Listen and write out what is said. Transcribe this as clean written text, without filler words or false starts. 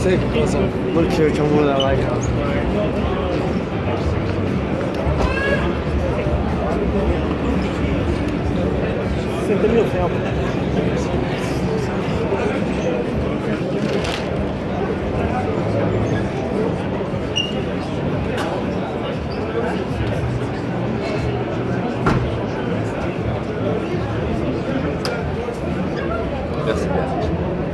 Sick. Awesome. Look here, come with that like. 60.000 sempre. Merci.